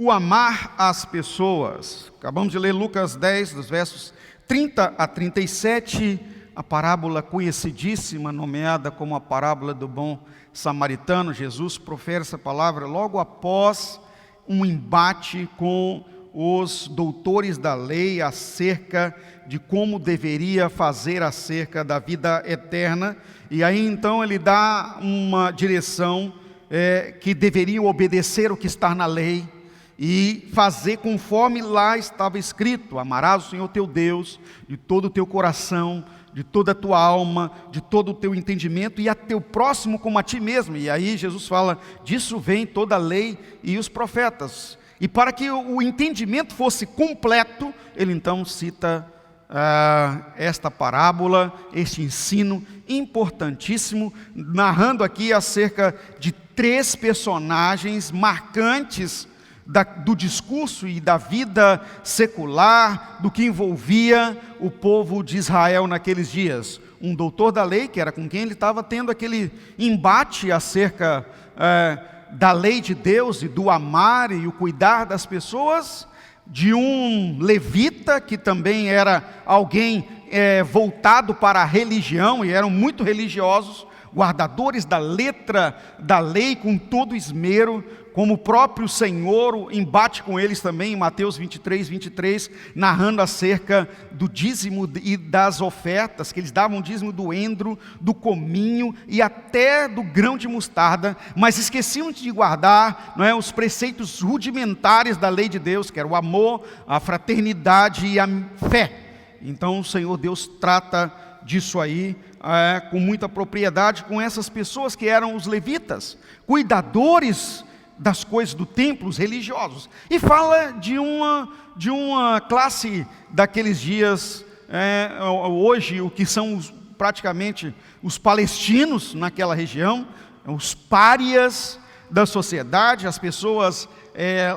O amar as pessoas. Acabamos de ler Lucas 10, dos versos 30 a 37, a parábola conhecidíssima, nomeada como a parábola do bom samaritano. Jesus profere essa palavra logo após um embate com os doutores da lei acerca de como deveria fazer acerca da vida eterna. E aí então ele dá uma direção que deveriam obedecer o que está na lei e fazer conforme lá estava escrito: amarás o Senhor teu Deus de todo o teu coração, de toda a tua alma, de todo o teu entendimento, e a teu próximo como a ti mesmo. E aí Jesus fala: disso vem toda a lei e os profetas. E para que o entendimento fosse completo, ele então cita esta parábola, este ensino importantíssimo, narrando aqui acerca de 3 personagens marcantes do discurso e da vida secular, do que envolvia o povo de Israel naqueles dias. Um doutor da lei, que era com quem ele estava tendo aquele embate acerca da lei de Deus e do amar e o cuidar das pessoas, de um levita, que também era alguém voltado para a religião, e eram muito religiosos, guardadores da letra da lei com todo esmero, como o próprio Senhor embate com eles também em Mateus 23, narrando acerca do dízimo e das ofertas, que eles davam dízimo do endro, do cominho e até do grão de mostarda, mas esqueciam de guardar os preceitos rudimentares da lei de Deus, que era o amor, a fraternidade e a fé. Então o Senhor Deus trata disso aí com muita propriedade com essas pessoas que eram os levitas, cuidadores das coisas do templo, os religiosos, e fala de uma classe daqueles dias, hoje, o que são praticamente os palestinos naquela região, os párias da sociedade, as pessoas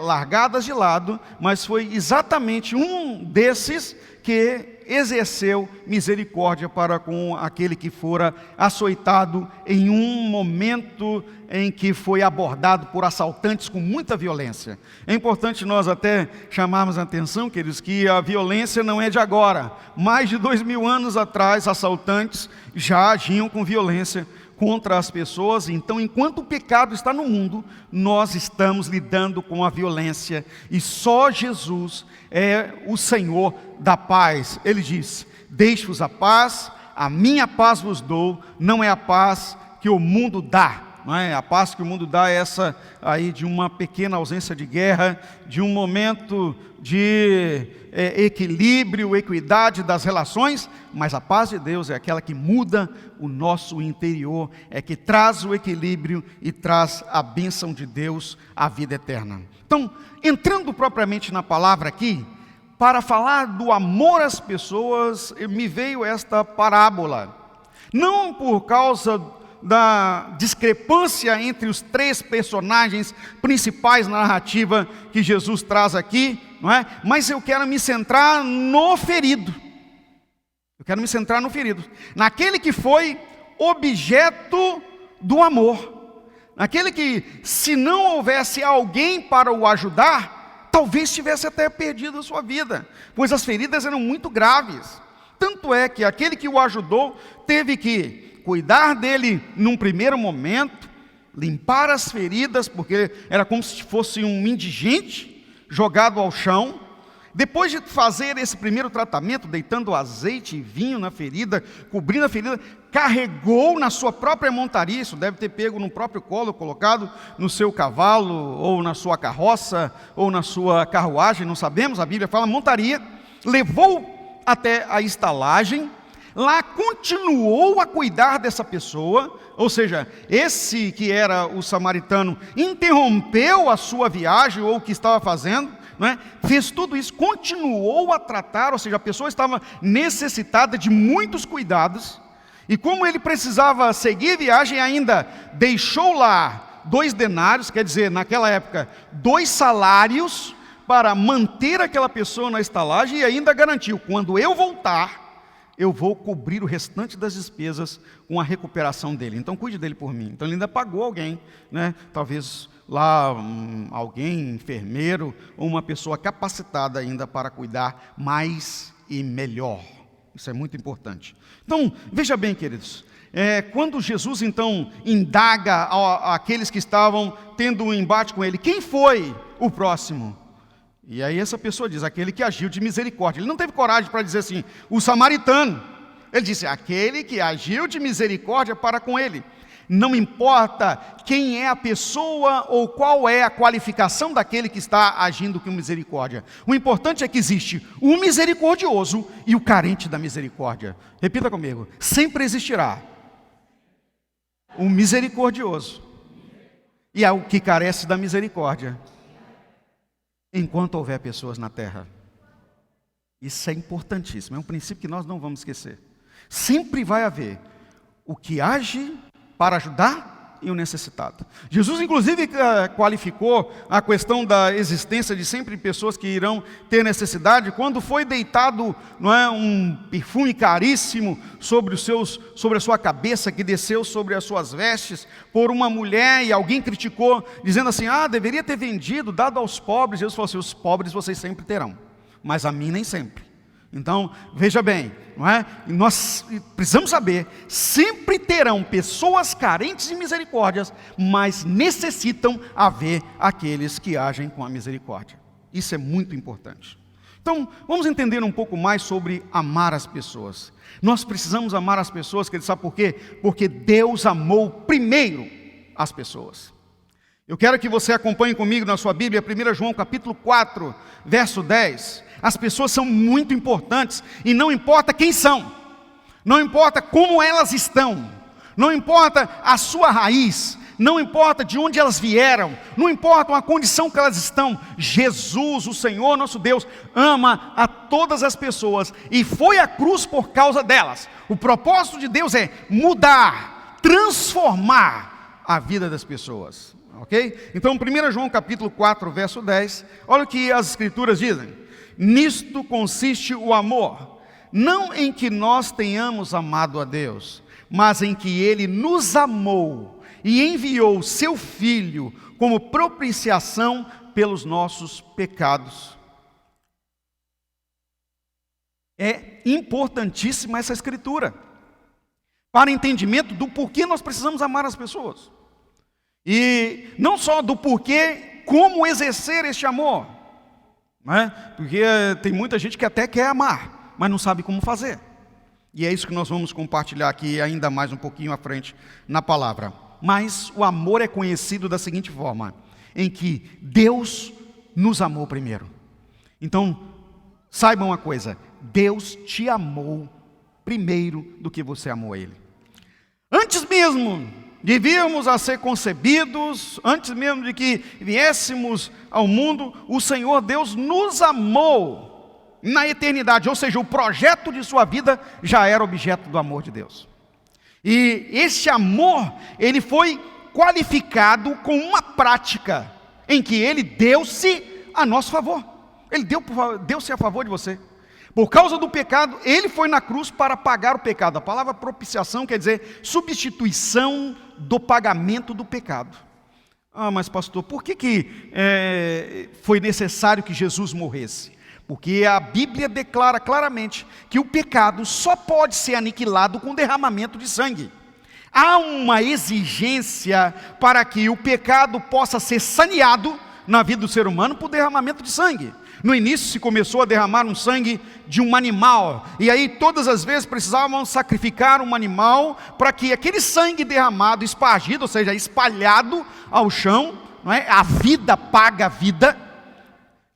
largadas de lado, mas foi exatamente um desses que exerceu misericórdia para com aquele que fora açoitado em um momento em que foi abordado por assaltantes com muita violência. É importante nós até chamarmos a atenção, queridos, que a violência não é de agora. Mais de 2000 anos atrás, assaltantes já agiam com violência contra as pessoas. Então, enquanto o pecado está no mundo, nós estamos lidando com a violência, e só Jesus é o Senhor da paz. Ele diz: deixe-vos a minha paz vos dou, não é a paz que o mundo dá. Não é? A paz que o mundo dá é essa aí de uma pequena ausência de guerra, de um momento de equilíbrio, equidade das relações, mas a paz de Deus é aquela que muda o nosso interior, é que traz o equilíbrio e traz a bênção de Deus, a vida eterna. Então, entrando propriamente na palavra aqui, para falar do amor às pessoas, me veio esta parábola, não por causa da discrepância entre os 3 personagens principais na narrativa que Jesus traz aqui, não é? Mas eu quero me centrar no ferido. Eu quero me centrar no ferido, naquele que foi objeto do amor, naquele que, se não houvesse alguém para o ajudar, talvez tivesse até perdido a sua vida, pois as feridas eram muito graves. Tanto é que aquele que o ajudou teve que cuidar dele num primeiro momento, limpar as feridas, porque era como se fosse um indigente jogado ao chão. Depois de fazer esse primeiro tratamento, deitando azeite e vinho na ferida, cobrindo a ferida, carregou na sua própria montaria, isso deve ter pego no próprio colo, colocado no seu cavalo, ou na sua carroça, ou na sua carruagem, não sabemos, a Bíblia fala montaria, levou até a estalagem, lá continuou a cuidar dessa pessoa, ou seja, esse que era o samaritano interrompeu a sua viagem ou o que estava fazendo, fez tudo isso, continuou a tratar, ou seja, a pessoa estava necessitada de muitos cuidados, e como ele precisava seguir viagem, ainda deixou lá 2 denários, quer dizer, naquela época, 2 salários, para manter aquela pessoa na estalagem, e ainda garantiu: quando eu voltar, eu vou cobrir o restante das despesas com a recuperação dele. Então cuide dele por mim. Então ele ainda pagou alguém, talvez lá alguém, enfermeiro, ou uma pessoa capacitada ainda para cuidar mais e melhor. Isso é muito importante. Então, veja bem, queridos, quando Jesus então indaga aqueles que estavam tendo um embate com ele, quem foi o próximo? E aí essa pessoa diz, aquele que agiu de misericórdia. Ele não teve coragem para dizer assim, o samaritano. Ele disse, aquele que agiu de misericórdia para com ele. Não importa quem é a pessoa ou qual é a qualificação daquele que está agindo com misericórdia. O importante é que existe o misericordioso e o carente da misericórdia. Repita comigo, sempre existirá o misericordioso e é o que carece da misericórdia, enquanto houver pessoas na terra. Isso é importantíssimo, é um princípio que nós não vamos esquecer. Sempre vai haver o que age para ajudar e o necessitado. Jesus inclusive qualificou a questão da existência de sempre pessoas que irão ter necessidade, quando foi deitado, não é, um perfume caríssimo sobre a sua cabeça, que desceu sobre as suas vestes, por uma mulher, e alguém criticou, dizendo assim, deveria ter vendido, dado aos pobres. Jesus falou assim, os pobres vocês sempre terão, mas a mim nem sempre. Então, veja bem, não é? Nós precisamos saber, sempre terão pessoas carentes de misericórdias, mas necessitam haver aqueles que agem com a misericórdia. Isso é muito importante. Então, vamos entender um pouco mais sobre amar as pessoas. Nós precisamos amar as pessoas, querido, sabe por quê? Porque Deus amou primeiro as pessoas. Eu quero que você acompanhe comigo na sua Bíblia, 1 João capítulo 4, verso 10. As pessoas são muito importantes, e não importa quem são, não importa como elas estão, não importa a sua raiz, não importa de onde elas vieram, não importa a condição que elas estão, Jesus, o Senhor nosso Deus, ama a todas as pessoas, e foi à cruz por causa delas. O propósito de Deus é mudar, transformar a vida das pessoas. Ok? Então, 1 João capítulo 4, verso 10, olha o que as escrituras dizem. Nisto consiste o amor, não em que nós tenhamos amado a Deus, mas em que Ele nos amou e enviou seu Filho como propiciação pelos nossos pecados. É importantíssima essa escritura, para entendimento do porquê nós precisamos amar as pessoas. E não só do porquê, como exercer este amor. Não é? Porque tem muita gente que até quer amar, mas não sabe como fazer. E é isso que nós vamos compartilhar aqui ainda mais um pouquinho à frente na palavra. Mas o amor é conhecido da seguinte forma, em que Deus nos amou primeiro. Então, saibam uma coisa, Deus te amou primeiro do que você amou Ele. Antes mesmo de virmos a ser concebidos, antes mesmo de que viéssemos ao mundo, o Senhor Deus nos amou na eternidade, ou seja, o projeto de sua vida já era objeto do amor de Deus. E esse amor, ele foi qualificado com uma prática, em que Ele deu-se a nosso favor. Ele deu-se a favor de você. Por causa do pecado, Ele foi na cruz para pagar o pecado. A palavra propiciação quer dizer substituição do pagamento do pecado. Mas pastor, por que foi necessário que Jesus morresse? Porque a Bíblia declara claramente que o pecado só pode ser aniquilado com derramamento de sangue. Há uma exigência para que o pecado possa ser saneado na vida do ser humano por derramamento de sangue. No início se começou a derramar um sangue de um animal, e aí todas as vezes precisavam sacrificar um animal para que aquele sangue derramado, espargido, ou seja, espalhado ao chão, não é? A vida paga a vida,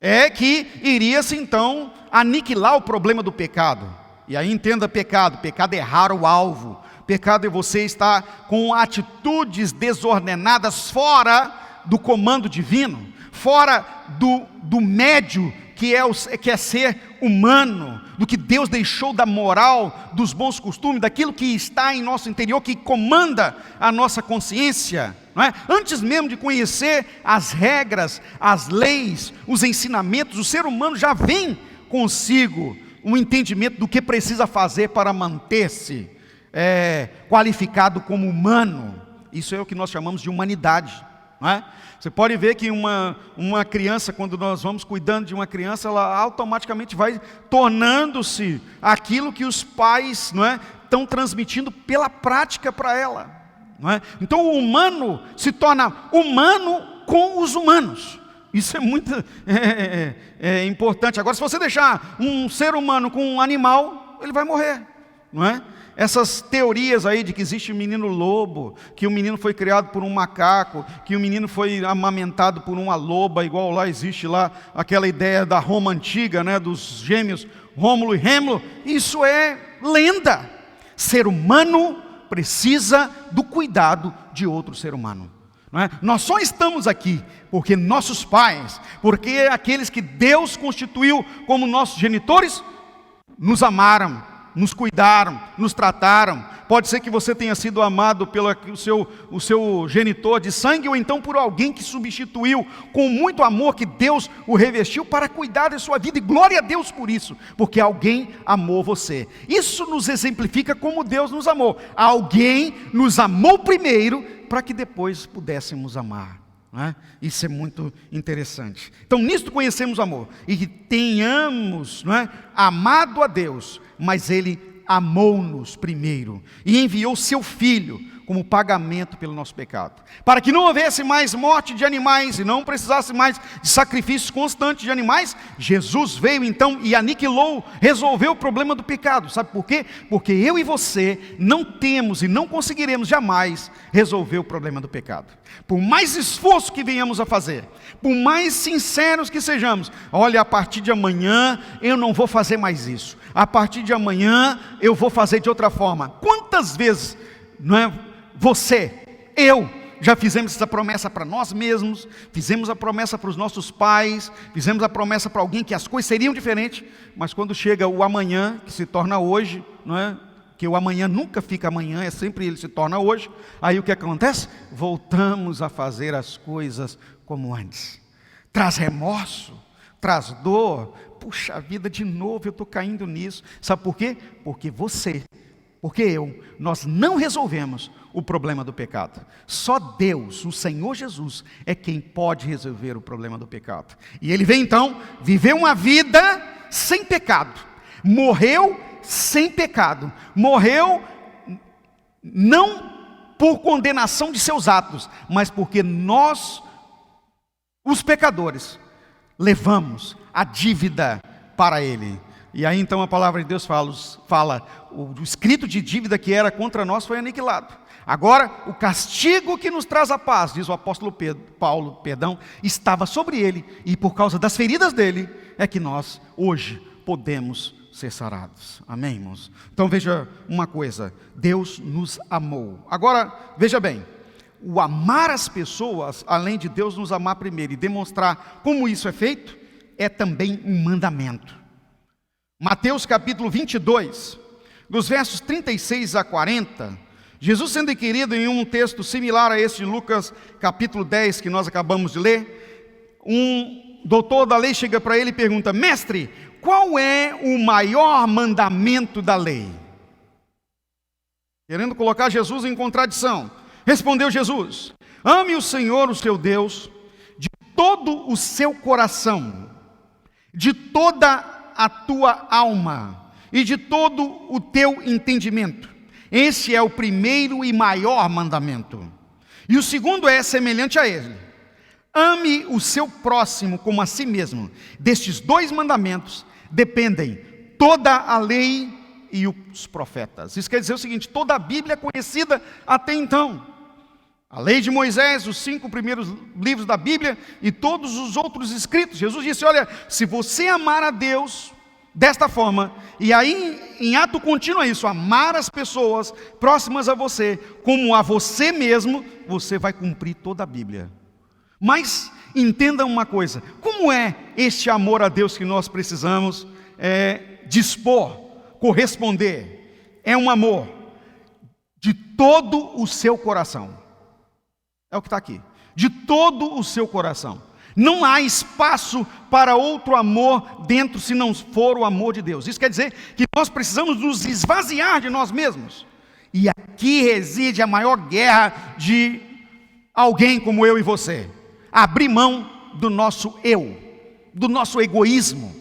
é que iria-se então aniquilar o problema do pecado. E aí entenda pecado é errar o alvo, pecado é você estar com atitudes desordenadas fora do comando divino, fora do médio que é ser humano, do que Deus deixou da moral, dos bons costumes, daquilo que está em nosso interior, que comanda a nossa consciência, não é? Antes mesmo de conhecer as regras, as leis, os ensinamentos, o ser humano já vem consigo um entendimento do que precisa fazer para manter-se qualificado como humano. Isso é o que nós chamamos de humanidade. não é? Você pode ver que uma criança, quando nós vamos cuidando de uma criança, ela automaticamente vai tornando-se aquilo que os pais, não é, estão transmitindo pela prática para ela, não é? Então o humano se torna humano com os humanos. Isso é muito importante. Agora, se você deixar um ser humano com um animal, ele vai morrer, não é? Essas teorias aí de que existe um menino lobo, que o menino foi criado por um macaco, que o menino foi amamentado por uma loba, igual lá existe lá aquela ideia da Roma antiga, né, dos gêmeos Rômulo e Rêmulo, isso é lenda. Ser humano precisa do cuidado de outro ser humano. Não é? Nós só estamos aqui porque nossos pais, porque aqueles que Deus constituiu como nossos genitores, nos amaram, nos cuidaram, nos trataram. Pode ser que você tenha sido amado pelo o seu genitor de sangue, ou então por alguém que substituiu com muito amor, que Deus o revestiu para cuidar da sua vida, e glória a Deus por isso, porque alguém amou você. Isso nos exemplifica como Deus nos amou. Alguém nos amou primeiro, para que depois pudéssemos amar. Não é? Isso é muito interessante. Então nisto conhecemos o amor, e que tenhamos, não é, amado a Deus, mas Ele amou-nos primeiro, e enviou seu Filho como pagamento pelo nosso pecado, para que não houvesse mais morte de animais, e não precisasse mais de sacrifícios constantes de animais. Jesus veio então e aniquilou, resolveu o problema do pecado. Sabe por quê? Porque eu e você não temos e não conseguiremos jamais resolver o problema do pecado. Por mais esforço que venhamos a fazer, por mais sinceros que sejamos, olha, a partir de amanhã eu não vou fazer mais isso, a partir de amanhã eu vou fazer de outra forma. Quantas vezes, não é, você, eu, já fizemos essa promessa para nós mesmos, fizemos a promessa para os nossos pais, fizemos a promessa para alguém que as coisas seriam diferentes, mas quando chega o amanhã, que se torna hoje, não é? Que o amanhã nunca fica amanhã, é sempre ele se torna hoje. Aí o que acontece? Voltamos a fazer as coisas como antes. Traz remorso, traz dor. Puxa vida, de novo eu estou caindo nisso. Sabe por quê? Porque nós não resolvemos o problema do pecado. Só Deus, o Senhor Jesus, é quem pode resolver o problema do pecado. E Ele veio então, viveu uma vida sem pecado, morreu sem pecado, morreu não por condenação de seus atos, mas porque nós, os pecadores, levamos a dívida para Ele. E aí então a palavra de Deus fala, o escrito de dívida que era contra nós foi aniquilado. Agora o castigo que nos traz a paz, diz o apóstolo Paulo, estava sobre Ele, e por causa das feridas dele, é que nós hoje podemos ser sarados. Amém, irmãos? Então veja uma coisa, Deus nos amou. Agora veja bem, o amar as pessoas, além de Deus nos amar primeiro e demonstrar como isso é feito, é também um mandamento. Mateus capítulo 22, dos versos 36 a 40, Jesus sendo inquirido em um texto similar a esse de Lucas capítulo 10, que nós acabamos de ler, um doutor da lei chega para ele e pergunta: mestre, qual é o maior mandamento da lei? Querendo colocar Jesus em contradição, respondeu Jesus: ame o Senhor, o seu Deus, de todo o seu coração, de toda a tua alma e de todo o teu entendimento. Esse é o primeiro e maior mandamento. E o segundo é semelhante a ele: ame o seu próximo como a si mesmo. Destes dois mandamentos dependem toda a lei e os profetas. Isso quer dizer o seguinte: toda a Bíblia é conhecida até então. A lei de Moisés, os 5 primeiros livros da Bíblia e todos os outros escritos. Jesus disse: olha, se você amar a Deus desta forma, e aí em ato contínuo é isso, amar as pessoas próximas a você como a você mesmo, você vai cumprir toda a Bíblia. Mas entenda uma coisa: como é este amor a Deus que nós precisamos dispor, corresponder? É um amor de todo o seu coração. É o que está aqui, de todo o seu coração. Não há espaço para outro amor dentro, se não for o amor de Deus. Isso quer dizer que nós precisamos nos esvaziar de nós mesmos. E aqui reside a maior guerra de alguém como eu e você, abrir mão do nosso eu, do nosso egoísmo,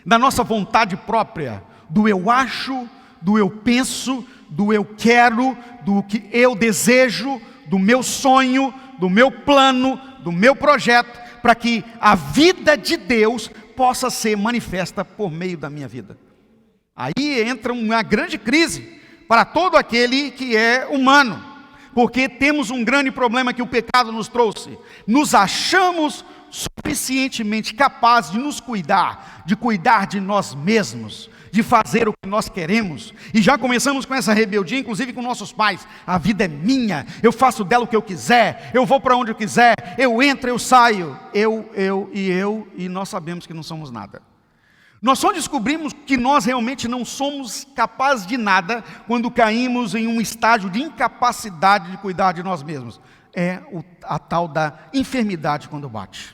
da nossa vontade própria, do eu acho, do eu penso, do eu quero, do que eu desejo, do meu sonho, do meu plano, do meu projeto, para que a vida de Deus possa ser manifesta por meio da minha vida. Aí entra uma grande crise para todo aquele que é humano, porque temos um grande problema que o pecado nos trouxe. Nos achamos suficientemente capazes de nos cuidar, de cuidar de nós mesmos, de fazer o que nós queremos, e já começamos com essa rebeldia, inclusive com nossos pais. A vida é minha, eu faço dela o que eu quiser, eu vou para onde eu quiser, eu entro, eu saio, e nós sabemos que não somos nada. Nós só descobrimos que nós realmente não somos capazes de nada quando caímos em um estágio de incapacidade de cuidar de nós mesmos. É a tal da enfermidade quando bate.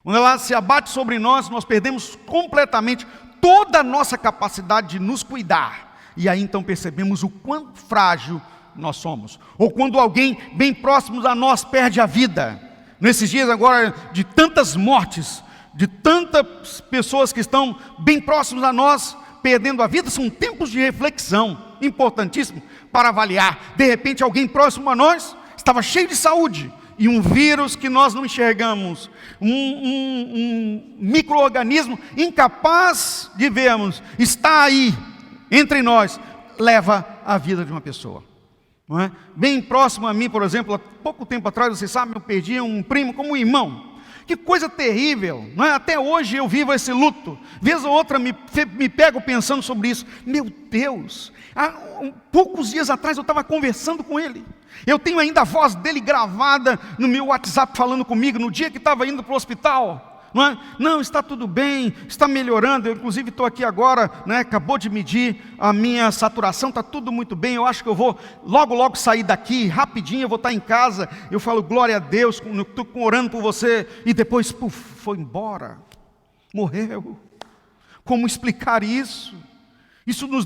Quando ela se abate sobre nós, nós perdemos completamente toda a nossa capacidade de nos cuidar. E aí então percebemos o quão frágil nós somos. Ou quando alguém bem próximo a nós perde a vida. Nesses dias agora de tantas mortes, de tantas pessoas que estão bem próximos a nós, perdendo a vida, são tempos de reflexão, importantíssimo, para avaliar. De repente alguém próximo a nós estava cheio de saúde, e um vírus que nós não enxergamos, um micro-organismo incapaz de vermos, está aí, entre nós, leva a vida de uma pessoa. Não é? Bem próximo a mim, por exemplo, há pouco tempo atrás, vocês sabem, eu perdi um primo como um irmão. Que coisa terrível, não é? Até hoje eu vivo esse luto. Vez ou outra me pego pensando sobre isso. Meu Deus, há poucos dias atrás eu estava conversando com ele. Eu tenho ainda a voz dele gravada no meu WhatsApp falando comigo no dia que estava indo para o hospital. Não é? Não, está tudo bem, está melhorando. Eu inclusive estou aqui agora, né? Acabou de medir a minha saturação, está tudo muito bem. Eu acho que eu vou logo sair daqui, rapidinho eu vou estar em casa. Eu falo, glória a Deus, estou orando por você. E depois, foi embora, morreu. Como explicar isso? Isso nos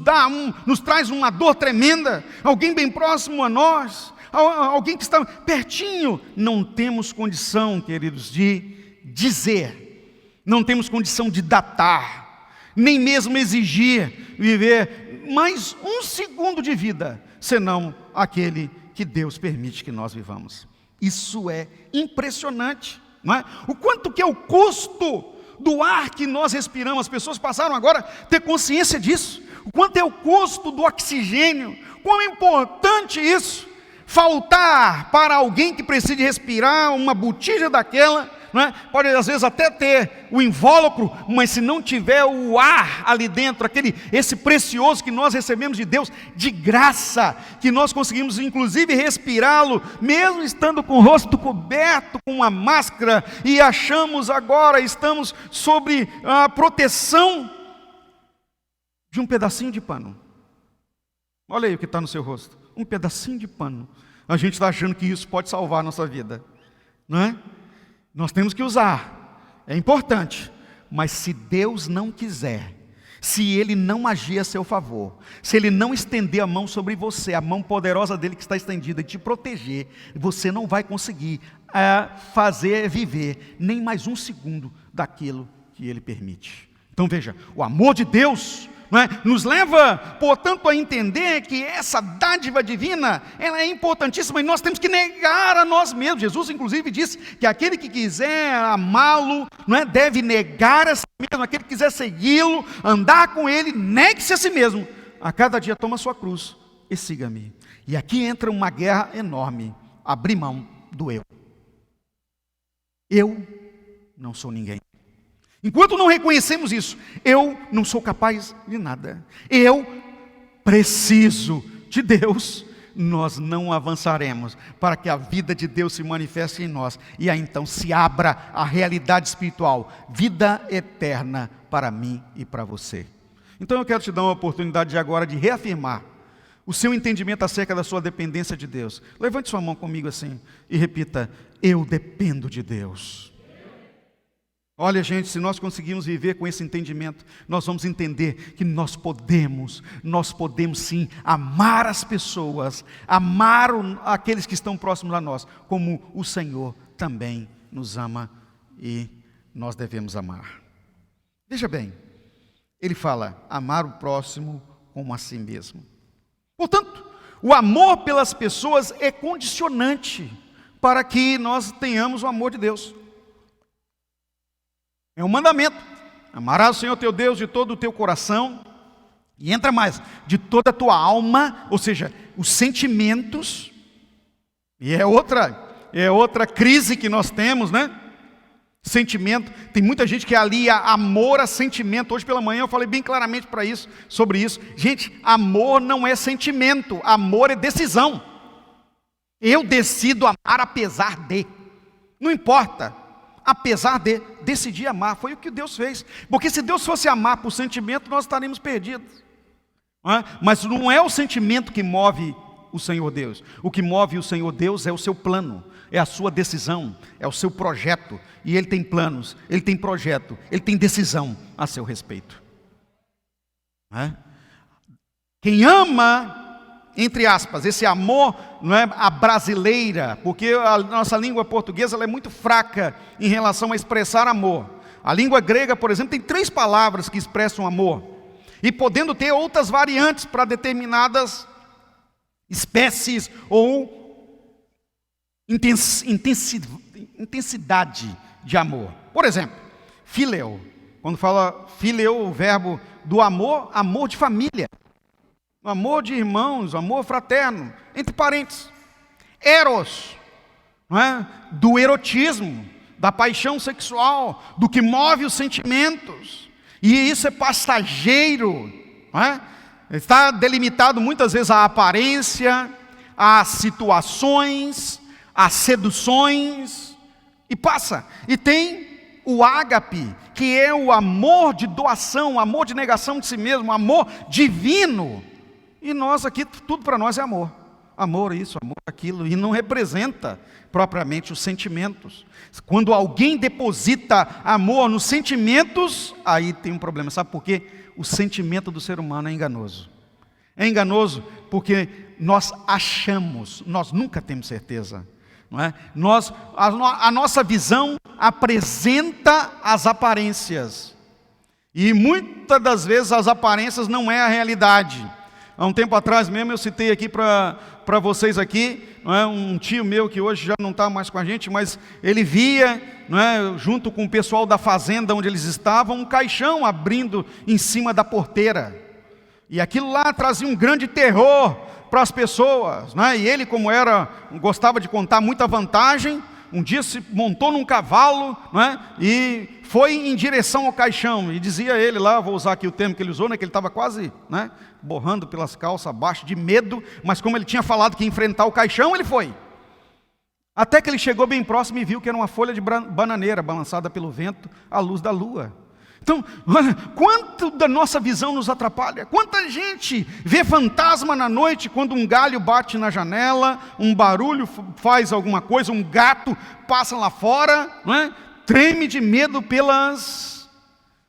traz uma dor tremenda. Alguém bem próximo a nós, alguém que está pertinho. Não temos condição, queridos, de dizer, não temos condição de datar, nem mesmo exigir viver mais um segundo de vida, senão aquele que Deus permite que nós vivamos. Isso é impressionante, não é? O quanto que é o custo do ar que nós respiramos. As pessoas passaram agora a ter consciência disso. O quanto é o custo do oxigênio, quão é importante isso. Faltar para alguém que precise respirar uma botija daquela, não é? Pode às vezes até ter o invólucro, mas se não tiver o ar ali dentro, esse precioso que nós recebemos de Deus, de graça, que nós conseguimos inclusive respirá-lo, mesmo estando com o rosto coberto com uma máscara, e achamos agora, estamos sob a proteção de um pedacinho de pano. Olha aí o que está no seu rosto, um pedacinho de pano. A gente está achando que isso pode salvar a nossa vida, não é? Nós temos que usar, é importante, mas se Deus não quiser, se Ele não agir a seu favor, se Ele não estender a mão sobre você, a mão poderosa dEle que está estendida e te proteger, você não vai conseguir viver nem mais um segundo daquilo que Ele permite. Então veja, o amor de Deus, não é, nos leva, portanto, a entender que essa dádiva divina, ela é importantíssima, e nós temos que negar a nós mesmos. Jesus inclusive disse que aquele que quiser amá-lo, não é, deve negar a si mesmo. Aquele que quiser segui-lo, andar com ele, negue-se a si mesmo, a cada dia toma a sua cruz e siga-me. E aqui entra uma guerra enorme, abrir mão do eu. Eu não sou ninguém. Enquanto não reconhecemos isso, eu não sou capaz de nada, eu preciso de Deus, nós não avançaremos para que a vida de Deus se manifeste em nós, e aí então se abra a realidade espiritual, vida eterna para mim e para você. Então eu quero te dar uma oportunidade agora de reafirmar o seu entendimento acerca da sua dependência de Deus. Levante sua mão comigo assim e repita: eu dependo de Deus. Olha, gente, se nós conseguirmos viver com esse entendimento, nós vamos entender que nós podemos sim amar as pessoas, amar aqueles que estão próximos a nós, como o Senhor também nos ama e nós devemos amar. Veja bem, ele fala, amar o próximo como a si mesmo. Portanto, o amor pelas pessoas é condicionante para que nós tenhamos o amor de Deus. É um mandamento, amarás o Senhor teu Deus de todo o teu coração, e entra mais, de toda a tua alma, ou seja, os sentimentos, e é outra crise que nós temos, né? Sentimento, tem muita gente que alia amor a sentimento. Hoje pela manhã eu falei bem claramente sobre isso. Gente, amor não é sentimento, amor é decisão. Eu decido amar apesar de, não importa. Apesar de decidir amar, foi o que Deus fez. Porque se Deus fosse amar por sentimento, nós estaríamos perdidos. Não é? Mas não é o sentimento que move o Senhor Deus. O que move o Senhor Deus é o seu plano, é a sua decisão, é o seu projeto. E Ele tem planos, Ele tem projeto, Ele tem decisão a seu respeito. Não é? Quem ama, entre aspas, esse amor não é a brasileira, porque a nossa língua portuguesa ela é muito fraca em relação a expressar amor. A língua grega, por exemplo, tem 3 palavras que expressam amor, e podendo ter outras variantes para determinadas espécies ou intensidade de amor. Por exemplo, fileo. Quando fala fileo, o verbo do amor, amor de família. Amor de irmãos, amor fraterno, entre parentes. Eros, não é? Do erotismo, da paixão sexual, do que move os sentimentos. E isso é passageiro, não é? Está delimitado muitas vezes à aparência, às situações, às seduções, e passa. E tem o ágape, que é o amor de doação, o amor de negação de si mesmo, o amor divino. E nós aqui, tudo para nós é amor. Amor isso, amor aquilo. E não representa propriamente os sentimentos. Quando alguém deposita amor nos sentimentos, aí tem um problema. Sabe por quê? O sentimento do ser humano é enganoso. É enganoso porque nós achamos, nós nunca temos certeza. Não é? A nossa visão apresenta as aparências. E muitas das vezes as aparências não é a realidade. Há um tempo atrás mesmo eu citei aqui para vocês aqui, não é? Um tio meu que hoje já não está mais com a gente, mas ele via, não é? Junto com o pessoal da fazenda onde eles estavam, um caixão abrindo em cima da porteira. E aquilo lá trazia um grande terror para as pessoas. Não é? E ele, como gostava de contar muita vantagem, um dia se montou num cavalo, não é? E foi em direção ao caixão. E dizia ele lá, vou usar aqui o termo que ele usou, né? Que ele estava quase, né? Borrando pelas calças abaixo de medo, mas como ele tinha falado que ia enfrentar o caixão, ele foi. Até que ele chegou bem próximo e viu que era uma folha de bananeira balançada pelo vento à luz da lua. Então, quanto da nossa visão nos atrapalha? Quanta gente vê fantasma na noite quando um galho bate na janela, um barulho faz alguma coisa, um gato passa lá fora, não é? Treme de medo pelas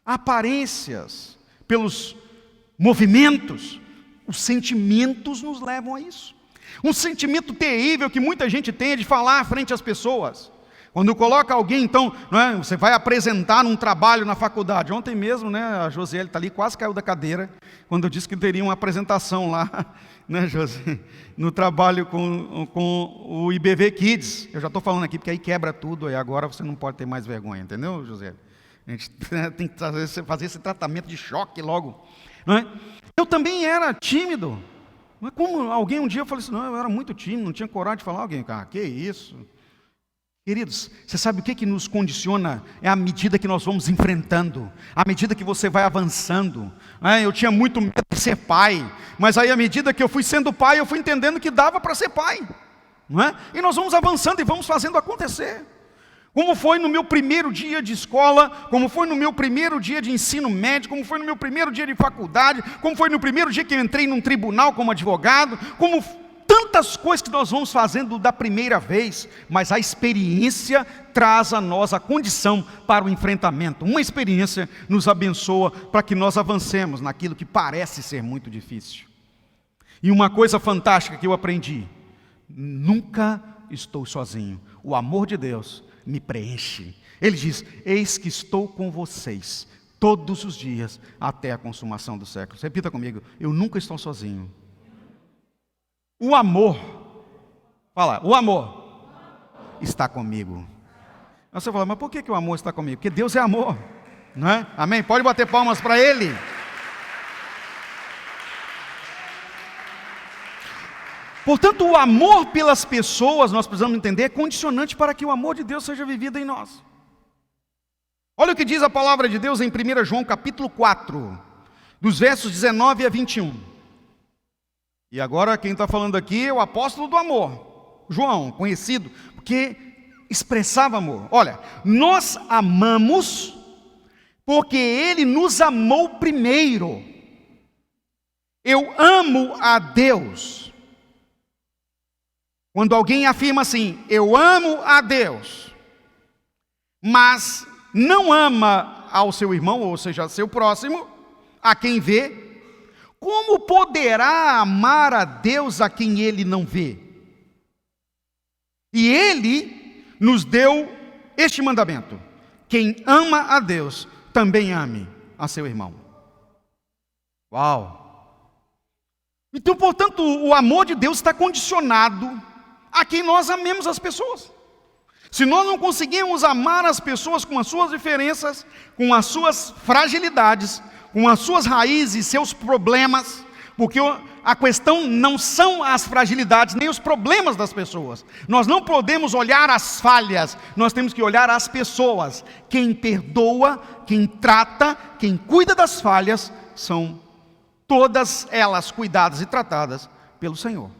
aparências, pelos movimentos. Os sentimentos nos levam a isso. Um sentimento terrível que muita gente tem é de falar frente às pessoas. Quando coloca alguém, então, não é, você vai apresentar um trabalho na faculdade. Ontem mesmo, né, a Josiele está ali, quase caiu da cadeira, quando eu disse que teria uma apresentação lá, né, José, no trabalho com o IBV Kids. Eu já estou falando aqui, porque aí quebra tudo, e agora você não pode ter mais vergonha, entendeu, José? A gente tem que fazer esse tratamento de choque logo. Não é? Eu também era tímido. Mas como alguém um dia falou assim, não, eu era muito tímido, não tinha coragem de falar. Alguém, que isso? Queridos, você sabe o que nos condiciona? É a medida que nós vamos enfrentando, à medida que você vai avançando. Eu tinha muito medo de ser pai, mas aí à medida que eu fui sendo pai, eu fui entendendo que dava para ser pai. Não é? E nós vamos avançando e vamos fazendo acontecer. Como foi no meu primeiro dia de escola, como foi no meu primeiro dia de ensino médio, como foi no meu primeiro dia de faculdade, como foi no primeiro dia que eu entrei num tribunal como advogado, como tantas coisas que nós vamos fazendo da primeira vez, mas a experiência traz a nós a condição para o enfrentamento. Uma experiência nos abençoa para que nós avancemos naquilo que parece ser muito difícil. E uma coisa fantástica que eu aprendi: nunca estou sozinho. O amor de Deus me preenche. Ele diz: eis que estou com vocês todos os dias até a consumação dos séculos. Repita comigo: eu nunca estou sozinho. O amor, fala, o amor está comigo. Aí você fala: mas por que o amor está comigo? Porque Deus é amor, não é? Amém? Pode bater palmas para Ele. Portanto, o amor pelas pessoas, nós precisamos entender, é condicionante para que o amor de Deus seja vivido em nós. Olha o que diz a palavra de Deus em 1 João capítulo 4, dos versos 19 a 21. E agora quem está falando aqui é o apóstolo do amor, João, conhecido, porque expressava amor. Olha, nós amamos porque Ele nos amou primeiro. Eu amo a Deus. Quando alguém afirma assim: eu amo a Deus, mas não ama ao seu irmão, ou seja, ao seu próximo, a quem vê, como poderá amar a Deus a quem ele não vê? E Ele nos deu este mandamento: quem ama a Deus, também ame a seu irmão. Uau! Então, portanto, o amor de Deus está condicionado a quem nós amemos as pessoas. Se nós não conseguimos amar as pessoas com as suas diferenças, com as suas fragilidades, com as suas raízes, seus problemas, porque a questão não são as fragilidades, nem os problemas das pessoas. Nós não podemos olhar as falhas, nós temos que olhar as pessoas. Quem perdoa, quem trata, quem cuida das falhas, são todas elas cuidadas e tratadas pelo Senhor.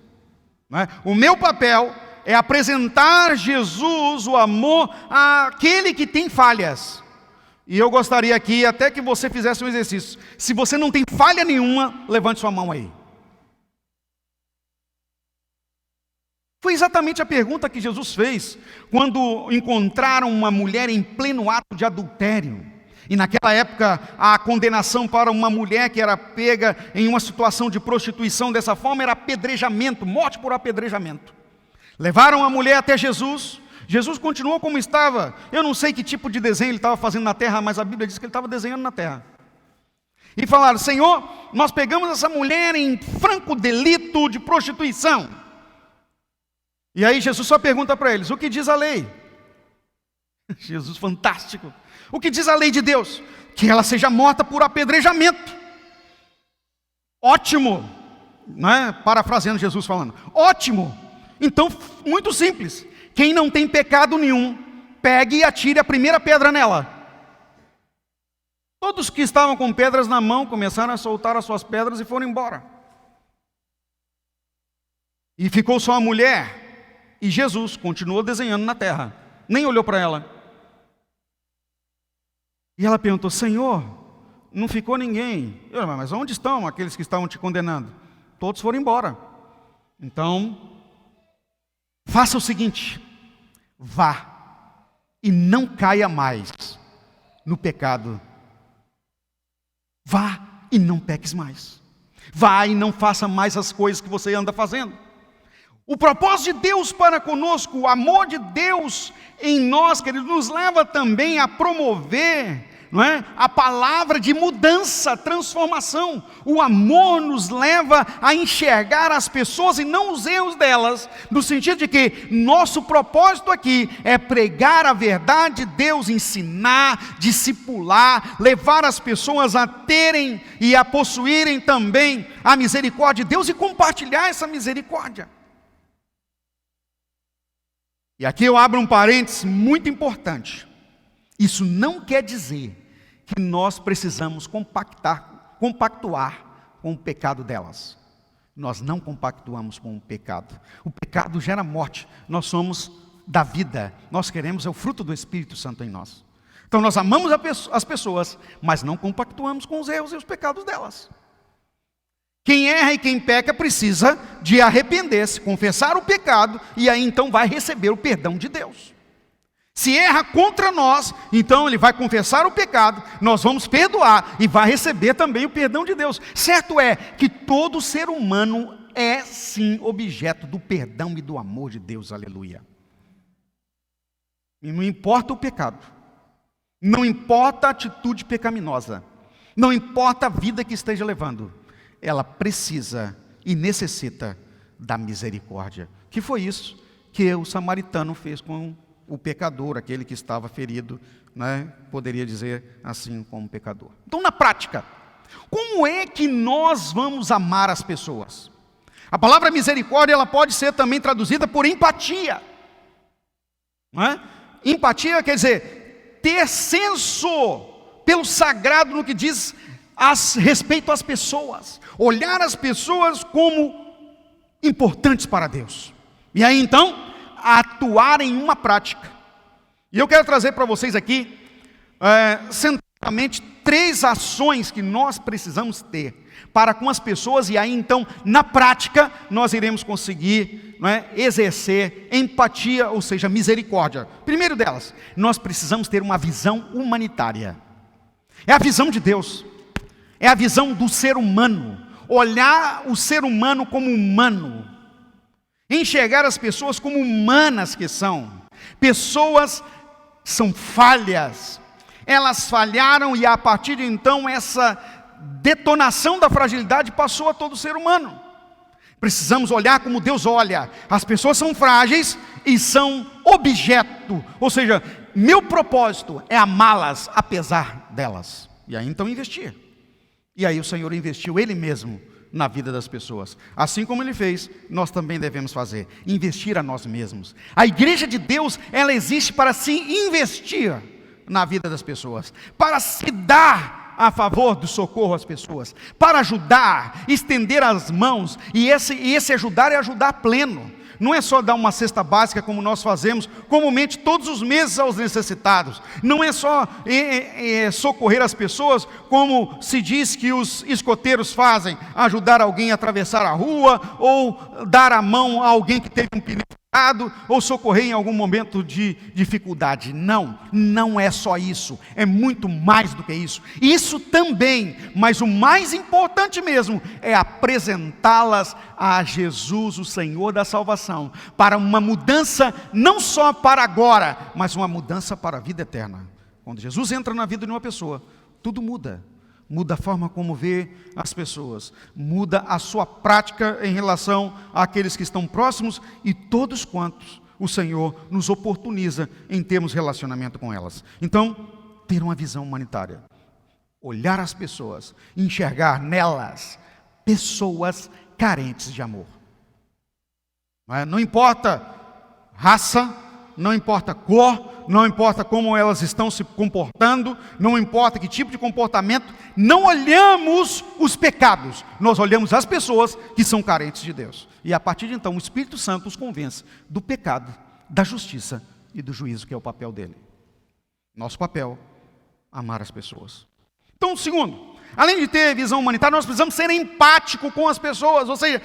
Não é? O meu papel é apresentar Jesus, o amor, àquele que tem falhas. E eu gostaria aqui até que você fizesse um exercício. Se você não tem falha nenhuma, levante sua mão aí. Foi exatamente a pergunta que Jesus fez quando encontraram uma mulher em pleno ato de adultério. E naquela época, a condenação para uma mulher que era pega em uma situação de prostituição dessa forma era apedrejamento, morte por apedrejamento. Levaram a mulher até Jesus. Jesus continuou como estava. Eu não sei que tipo de desenho ele estava fazendo na terra, mas a Bíblia diz que ele estava desenhando na terra. E falaram: Senhor, nós pegamos essa mulher em franco delito de prostituição. E aí Jesus só pergunta para eles: o que diz a lei? Jesus fantástico. O que diz a lei de Deus? Que ela seja morta por apedrejamento. Ótimo, né? Parafraseando Jesus falando, ótimo. Então, muito simples: quem não tem pecado nenhum, pegue e atire a primeira pedra nela. Todos que estavam com pedras na mão começaram a soltar as suas pedras e foram embora. E ficou só a mulher, e Jesus continuou desenhando na terra, nem olhou para ela. E ela perguntou: Senhor, não ficou ninguém? Eu: mas onde estão aqueles que estavam te condenando? Todos foram embora. Então, faça o seguinte: vá e não caia mais no pecado. Vá e não peques mais. Vá e não faça mais as coisas que você anda fazendo. O propósito de Deus para conosco, o amor de Deus em nós, querido, nos leva também a promover, não é? A palavra de mudança, transformação. O amor nos leva a enxergar as pessoas e não os erros delas, no sentido de que nosso propósito aqui é pregar a verdade de Deus, ensinar, discipular, levar as pessoas a terem e a possuírem também a misericórdia de Deus e compartilhar essa misericórdia. E aqui eu abro um parênteses muito importante. Isso não quer dizer que nós precisamos compactuar com o pecado delas. Nós não compactuamos com o pecado. O pecado gera morte. Nós somos da vida. Nós queremos o fruto do Espírito Santo em nós. Então nós amamos as pessoas, mas não compactuamos com os erros e os pecados delas. Quem erra e quem peca precisa de arrepender-se, confessar o pecado, e aí então vai receber o perdão de Deus. Se erra contra nós, então ele vai confessar o pecado, nós vamos perdoar e vai receber também o perdão de Deus. Certo é que todo ser humano é sim objeto do perdão e do amor de Deus, aleluia. E não importa o pecado, não importa a atitude pecaminosa, não importa a vida que esteja levando, ela precisa e necessita da misericórdia. Que foi isso que o samaritano fez com o pecador, aquele que estava ferido, né? Poderia dizer assim, como pecador. Então, na prática, como é que nós vamos amar as pessoas? A palavra misericórdia, ela pode ser também traduzida por empatia, não é? Empatia quer dizer ter senso pelo sagrado no que diz respeito às pessoas, olhar as pessoas como importantes para Deus, e aí então atuar em uma prática. E eu quero trazer para vocês aqui centralmente 3 ações que nós precisamos ter para com as pessoas, e aí então na prática nós iremos conseguir, não é, exercer empatia, ou seja, misericórdia. Primeiro delas, nós precisamos ter uma visão humanitária. É a visão de Deus, é a visão do ser humano, olhar o ser humano como humano, enxergar as pessoas como humanas que são. Pessoas são falhas, elas falharam, e a partir de então essa detonação da fragilidade passou a todo ser humano. Precisamos olhar como Deus olha. As pessoas são frágeis e são objeto, ou seja, meu propósito é amá-las apesar delas. E aí então investir. E aí o Senhor investiu Ele mesmo na vida das pessoas. Assim como Ele fez, nós também devemos fazer. Investir a nós mesmos. A igreja de Deus, ela existe para se investir na vida das pessoas, para se dar a favor do socorro às pessoas, para ajudar, estender as mãos, e esse ajudar é ajudar pleno. Não é só dar uma cesta básica como nós fazemos comumente todos os meses aos necessitados. Não é só socorrer as pessoas como se diz que os escoteiros fazem, ajudar alguém a atravessar a rua, ou dar a mão a alguém que teve um pneu furado, ou socorrer em algum momento de dificuldade. Não, não é só isso, é muito mais do que isso. Isso também, mas o mais importante mesmo é apresentá-las a Jesus, o Senhor da salvação, para uma mudança não só para agora, mas uma mudança para a vida eterna. Quando Jesus entra na vida de uma pessoa, tudo muda. Muda a forma como vê as pessoas, muda a sua prática em relação àqueles que estão próximos e todos quantos o Senhor nos oportuniza em termos relacionamento com elas. Então, ter uma visão humanitária, olhar as pessoas, enxergar nelas pessoas carentes de amor. Não importa raça, não importa cor, não importa como elas estão se comportando, não importa que tipo de comportamento, não olhamos os pecados, nós olhamos as pessoas que são carentes de Deus. E a partir de então o Espírito Santo os convence do pecado, da justiça e do juízo, que é o papel dele. Nosso papel, amar as pessoas. Então, segundo, além de ter visão humanitária, nós precisamos ser empáticos com as pessoas, ou seja,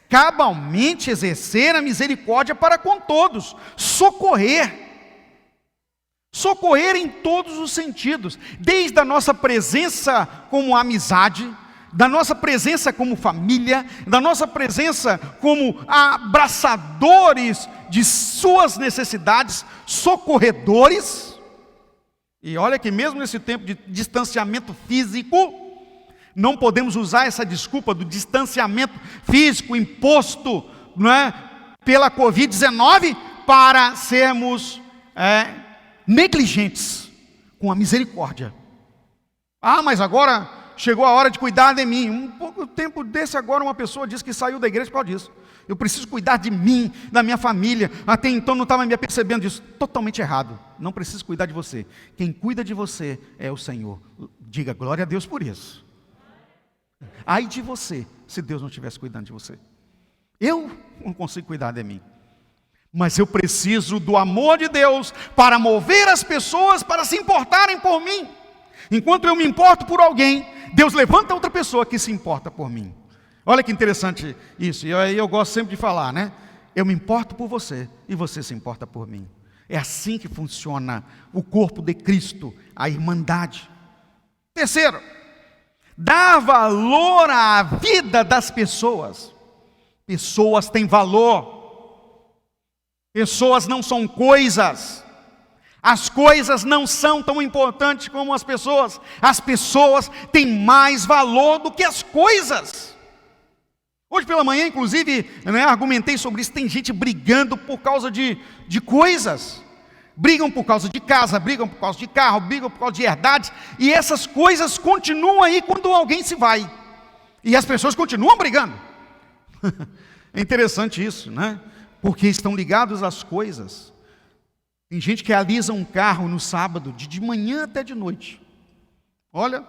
cabalmente exercer a misericórdia para com todos, socorrer em todos os sentidos, desde a nossa presença como amizade, da nossa presença como família, da nossa presença como abraçadores de suas necessidades, socorredores. E olha que mesmo nesse tempo de distanciamento físico, não podemos usar essa desculpa do distanciamento físico imposto, não é, pela Covid-19 para sermos negligentes com a misericórdia. Mas agora chegou a hora de cuidar de mim. Um pouco tempo desse agora uma pessoa disse que saiu da igreja por causa disso. Eu preciso cuidar de mim, da minha família. Até então não estava me apercebendo disso. Totalmente errado. Não preciso cuidar de você. Quem cuida de você é o Senhor. Diga glória a Deus por isso. Ai de você, se Deus não estivesse cuidando de você. Eu não consigo cuidar de mim. Mas eu preciso do amor de Deus para mover as pessoas para se importarem por mim. Enquanto eu me importo por alguém, Deus levanta outra pessoa que se importa por mim. Olha que interessante isso, e aí eu gosto sempre de falar, né? Eu me importo por você, e você se importa por mim. É assim que funciona o corpo de Cristo, a irmandade. Terceiro, dar valor à vida das pessoas. Pessoas têm valor. Pessoas não são coisas. As coisas não são tão importantes como as pessoas. As pessoas têm mais valor do que as coisas. Hoje pela manhã, inclusive, argumentei sobre isso. Tem gente brigando por causa de coisas. Brigam por causa de casa, brigam por causa de carro, brigam por causa de herdades. E essas coisas continuam aí quando alguém se vai. E as pessoas continuam brigando. É interessante isso, né? Porque estão ligados às coisas. Tem gente que alisa um carro no sábado, de manhã até de noite. Olha,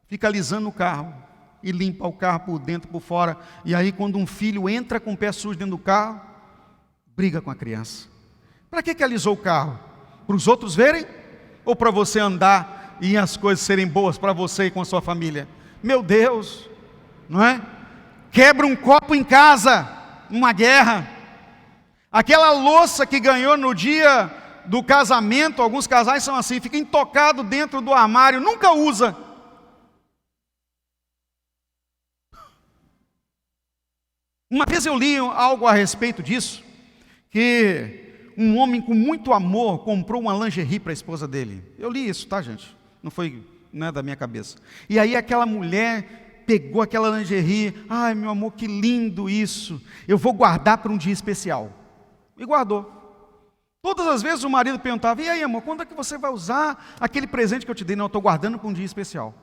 fica alisando o carro e limpa o carro por dentro, por fora. E aí quando um filho entra com o pé sujo dentro do carro, briga com a criança. Para que alisou o carro? Para os outros verem? Ou para você andar e as coisas serem boas para você e com a sua família? Meu Deus, não é? Quebra um copo em casa, uma guerra. Aquela louça que ganhou no dia do casamento, alguns casais são assim, fica intocado dentro do armário, nunca usa. Uma vez eu li algo a respeito disso, que um homem com muito amor comprou uma lingerie para a esposa dele. Eu li isso, tá, gente? Não é da minha cabeça. E aí aquela mulher pegou aquela lingerie, ai meu amor, que lindo isso, eu vou guardar para um dia especial. E guardou. Todas as vezes o marido perguntava, e aí amor, quando é que você vai usar aquele presente que eu te dei? Não, eu estou guardando para um dia especial.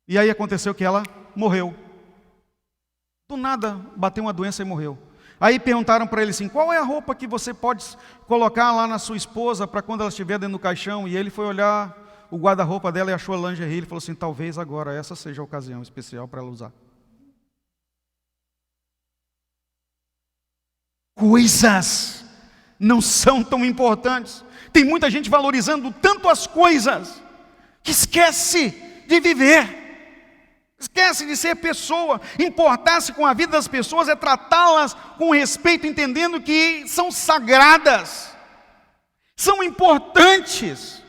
E aí aconteceu que ela morreu. Do nada, bateu uma doença e morreu. Aí perguntaram para ele assim, qual é a roupa que você pode colocar lá na sua esposa para quando ela estiver dentro do caixão? E ele foi olhar o guarda-roupa dela e achou a lingerie. Ele falou assim, talvez agora essa seja a ocasião especial para ela usar. Coisas não são tão importantes. Tem muita gente valorizando tanto as coisas que esquece de viver. Esquece de ser pessoa. Importar-se com a vida das pessoas é tratá-las com respeito, entendendo que são sagradas, são importantes.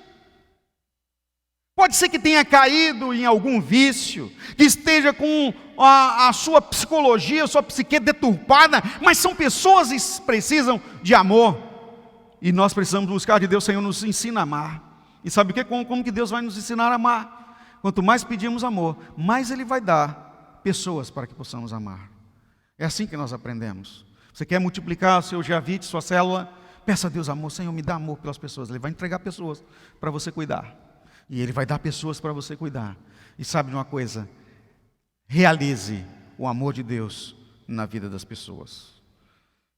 Pode ser que tenha caído em algum vício, que esteja com a sua psicologia, a sua psique deturpada, mas são pessoas que precisam de amor. E nós precisamos buscar de Deus, Senhor, nos ensina a amar. E sabe o que? Como que Deus vai nos ensinar a amar? Quanto mais pedimos amor, mais Ele vai dar pessoas para que possamos amar. É assim que nós aprendemos. Você quer multiplicar o seu Javite, sua célula? Peça a Deus amor. Senhor, me dá amor pelas pessoas. Ele vai entregar pessoas para você cuidar. E Ele vai dar pessoas para você cuidar. E sabe de uma coisa? Realize o amor de Deus na vida das pessoas.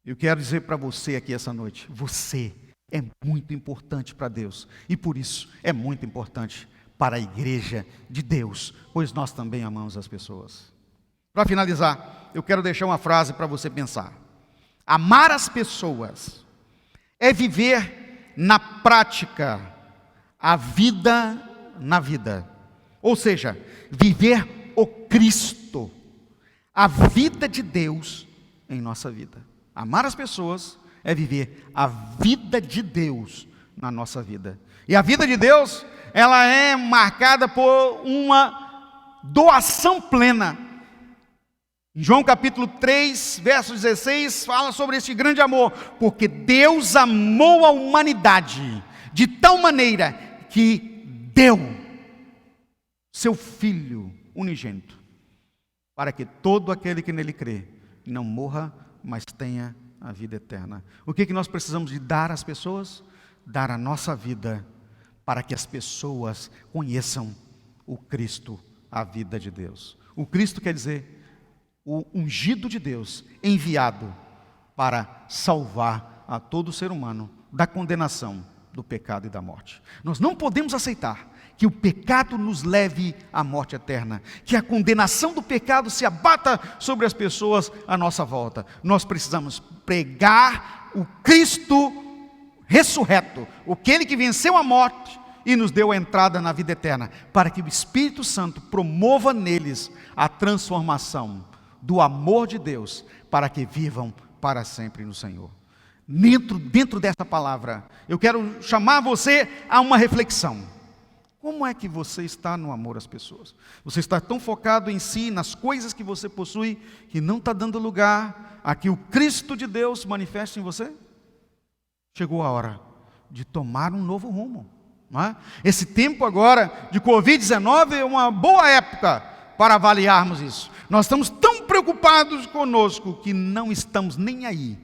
Eu quero dizer para você aqui essa noite, você é muito importante para Deus. E por isso é muito importante para a igreja de Deus, pois nós também amamos as pessoas. Para finalizar, eu quero deixar uma frase para você pensar. Amar as pessoas é viver na prática a vida na vida. Ou seja, viver o Cristo, a vida de Deus em nossa vida. Amar as pessoas é viver a vida de Deus na nossa vida. E a vida de Deus, ela é marcada por uma doação plena. Em João capítulo 3, verso 16, fala sobre esse grande amor. Porque Deus amou a humanidade de tal maneira que deu seu Filho unigênito, para que todo aquele que nele crê não morra, mas tenha a vida eterna. O que nós precisamos de dar às pessoas? Dar a nossa vida, para que as pessoas conheçam o Cristo, a vida de Deus. O Cristo quer dizer o ungido de Deus, enviado para salvar a todo ser humano da condenação, do pecado e da morte. Nós não podemos aceitar que o pecado nos leve à morte eterna, que a condenação do pecado se abata sobre as pessoas à nossa volta. Nós precisamos pregar o Cristo ressurreto, aquele que venceu a morte e nos deu a entrada na vida eterna, para que o Espírito Santo promova neles a transformação, do amor de Deus, para que vivam para sempre no Senhor. Dentro dessa palavra, eu quero chamar você a uma reflexão. Como é que você está no amor às pessoas? Você está tão focado em si, nas coisas que você possui, que não está dando lugar a que o Cristo de Deus se manifeste em você? Chegou a hora de tomar um novo rumo, não é? Esse tempo agora de Covid-19 é uma boa época para avaliarmos isso. Nós estamos tão preocupados conosco que não estamos nem aí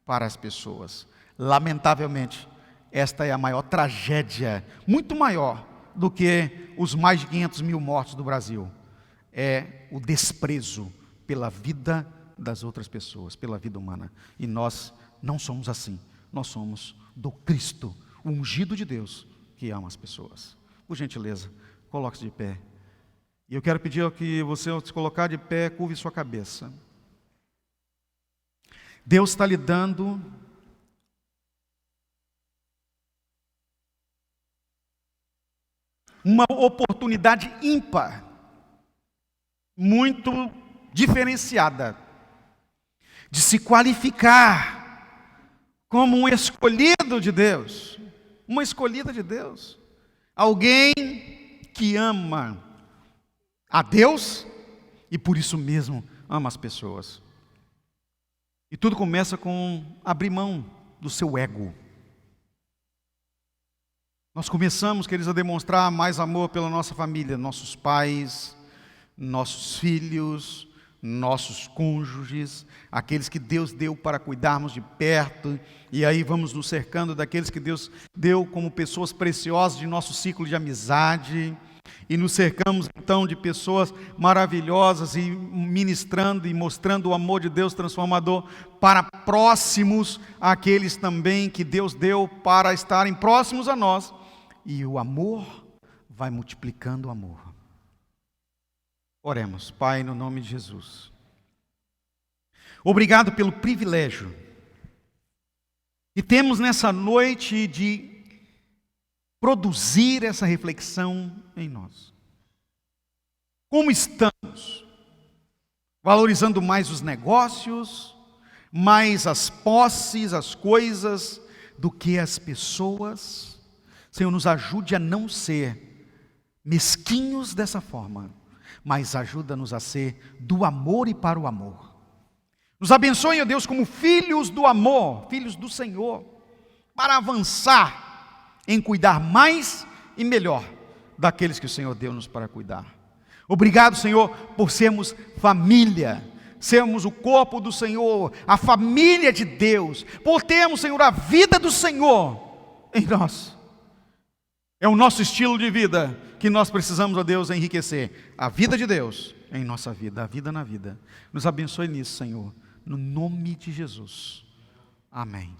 para as pessoas. Lamentavelmente, esta é a maior tragédia, muito maior do que os mais de 500 mil mortos do Brasil. É o desprezo pela vida das outras pessoas, pela vida humana. E nós não somos assim. Nós somos do Cristo, o ungido de Deus, que ama as pessoas. Por gentileza, coloque-se de pé. E eu quero pedir que você, ao se colocar de pé, curve sua cabeça. Deus está lhe dando uma oportunidade ímpar, muito diferenciada, de se qualificar como um escolhido de Deus, uma escolhida de Deus, alguém que ama a Deus e por isso mesmo ama as pessoas. E tudo começa com abrir mão do seu ego. Nós começamos, queridos, a demonstrar mais amor pela nossa família, nossos pais, nossos filhos, nossos cônjuges, aqueles que Deus deu para cuidarmos de perto, e aí vamos nos cercando daqueles que Deus deu como pessoas preciosas de nosso ciclo de amizade, e nos cercamos então de pessoas maravilhosas e ministrando e mostrando o amor de Deus transformador para próximos, aqueles também que Deus deu para estarem próximos a nós, e o amor vai multiplicando o amor. Oremos. Pai, no nome de Jesus, obrigado pelo privilégio que temos nessa noite de produzir essa reflexão em nós. Como estamos? Valorizando mais os negócios, mais as posses, as coisas, do que as pessoas? Senhor, nos ajude a não ser mesquinhos dessa forma, mas ajuda-nos a ser do amor e para o amor. Nos abençoe, ó Deus, como filhos do amor, filhos do Senhor, para avançar em cuidar mais e melhor daqueles que o Senhor deu-nos para cuidar. Obrigado, Senhor, por sermos família, sermos o corpo do Senhor, a família de Deus, por termos, Senhor, a vida do Senhor em nós. É o nosso estilo de vida que nós precisamos, ó Deus, enriquecer. A vida de Deus em nossa vida, a vida na vida. Nos abençoe nisso, Senhor, no nome de Jesus. Amém.